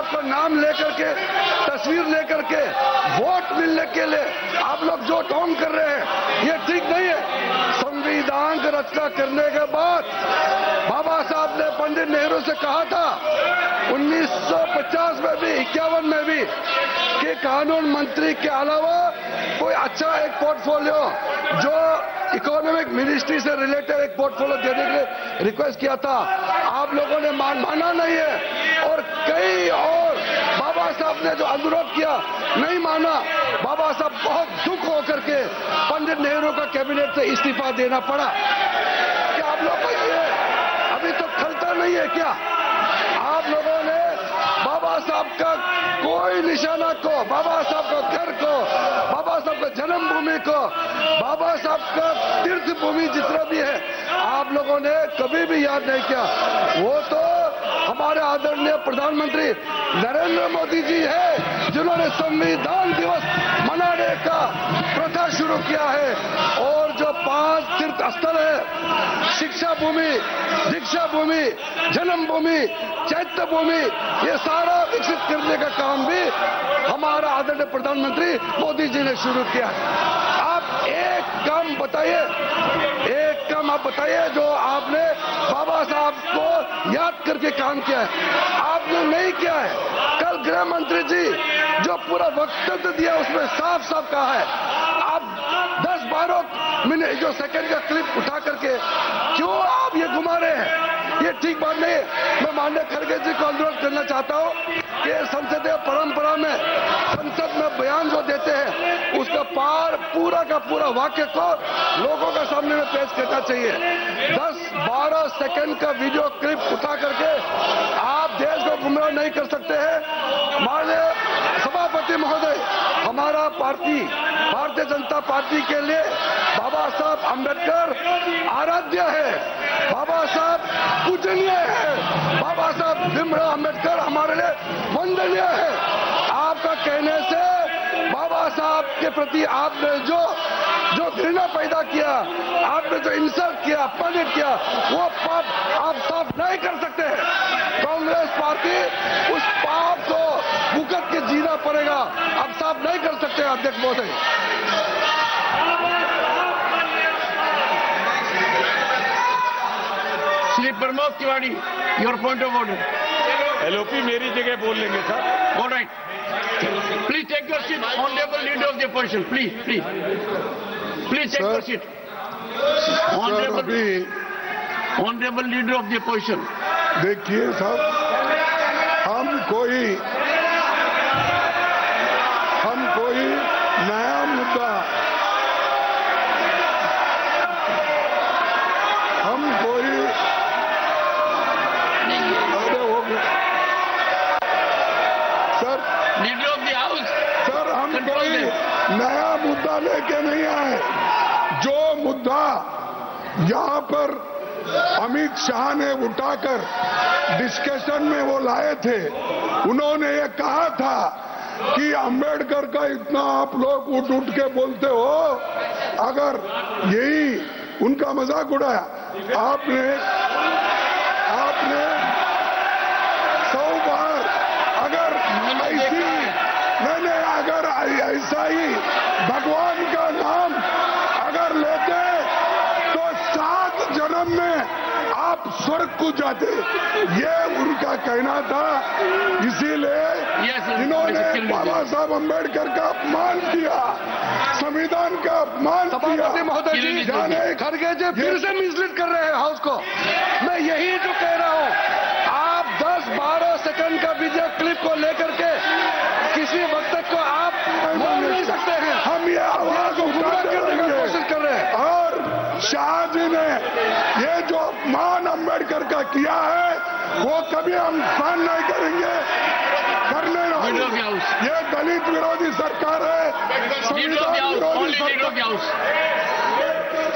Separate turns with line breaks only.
लोग को नाम लेकर के, तस्वीर लेकर के वोट मिलने के लिए आप लोग जो ढोंग कर रहे हैं, ये ठीक नहीं है। संविधान की रचना करने के बाद बाबा साहब ने पंडित नेहरू से कहा था 1950 में भी, 51 में भी, कि कानून मंत्री के अलावा कोई अच्छा एक पोर्टफोलियो जो इकोनॉमिक मिनिस्ट्री से रिलेटेड एक पोर्टफोलियो देने के लिए रिक्वेस्ट किया था। आप लोगों ने माना नहीं है, और कई और बाबा साहब ने जो अनुरोध किया नहीं माना। बाबा साहब बहुत दुख होकर के पंडित नेहरू का कैबिनेट से इस्तीफा देना पड़ा। क्या आप लोग को ये अभी तो खलता नहीं है क्या? आप लोगों ने बाबा साहब का कोई निशाना को, बाबा साहब का घर को, बाबा साहब का जन्मभूमि को, बाबा साहब का तीर्थ भूमि जितना भी है, आप लोगों ने कभी भी याद नहीं किया। वो तो हमारे आदरणीय प्रधानमंत्री नरेंद्र मोदी जी है जिन्होंने संविधान दिवस मनाने का प्रथा शुरू किया है, और जो 5 तीर्थ स्थल है, शिक्षा भूमि, दीक्षा भूमि, जन्मभूमि, चैत्य भूमि, ये सारा विकसित करने का काम भी हमारा आदरणीय प्रधानमंत्री मोदी जी ने शुरू किया है। आप एक काम बताइए, एक काम आप बताइए जो आपने बाबा साहब को याद करके काम किया है। आपने नहीं किया है। कल गृह मंत्री जी जो पूरा वक्तव्य दिया उसमें साफ साफ कहा है, आप 10-12 मिनट जो सेकंड का क्लिप उठा करके क्यों आप ये घुमा रहे हैं? ये ठीक बात नहीं है। मैं माननीय खड़गे जी को अनुरोध करना चाहता हूं कि संसदीय परंपरा में संसद में बयान जो देते हैं उसका पूरा का पूरा वाक्य को लोगों के सामने में पेश करना चाहिए। 10-12 सेकंड का वीडियो क्लिप उठा करके आप देश को गुमराह नहीं कर सकते हैं। माननीय सभापति महोदय, हमारा पार्टी भारतीय जनता पार्टी के लिए बाबा साहब अम्बेडकर आराध्य है, बाबा साहब पूजनीय है, बाबा साहब भीमराव अम्बेडकर हमारे लिए वंदनीय है। आपका कहने से बाबा साहब के प्रति आपने जो घृणा पैदा किया, आपने जो इंसल्ट किया, अपमानित किया, वो पाप आप साफ नहीं कर सकते हैं। कांग्रेस पार्टी उस पाप को भुगत के जीना पड़ेगा। आप साफ नहीं कर सकते अध्यक्ष महोदय।
Shri Pramod Tiwari, your point of order.
LOP मेरी जगह बोल लेंगे sir.
All right, please take your seat, honourable leader of the opposition, please take your seat. Honourable leader of the opposition.
देखिए साहब, हम कोई नया मुद्दा, हम कोई sir,
leader of the house,
sir हम कोई नया मुद्दा लेके नहीं आए। जो मुद्दा यहाँ पर अमित शाह ने उठाकर डिस्कशन में वो लाए थे, उन्होंने ये कहा था कि अंबेडकर का इतना आप लोग उठ के बोलते हो, अगर यही उनका मजाक उड़ाया आपने 100 बार, अगर ऐसी मैंने अगर ऐसा ही भगवान का नाम अगर लेते तो 7 जन्म में आप स्वर्ग को जाते, ये उनका कहना था। इसीलिए इन्होंने बाबा साहब अम्बेडकर का अपमान किया, संविधान का अपमान किया।
महोदय जी, खड़गे जी फिर से मिसलीड कर रहे हैं हाउस को। मैं यही जो कह रहा हूँ, आप 10-12 सेकंड का वीडियो क्लिप को लेकर के किसी वक्त को आप बोल नहीं सकते हैं।
हम ये आवाज उठाते रहेंगे।
कोशिश कर रहे हैं।
और शाह जी ने ये जो अपमान अम्बेडकर का किया है वो कभी हम सहन नहीं करेंगे, करने नहीं। ये दलित विरोधी सरकार है, संविधान विरोधी सरकार।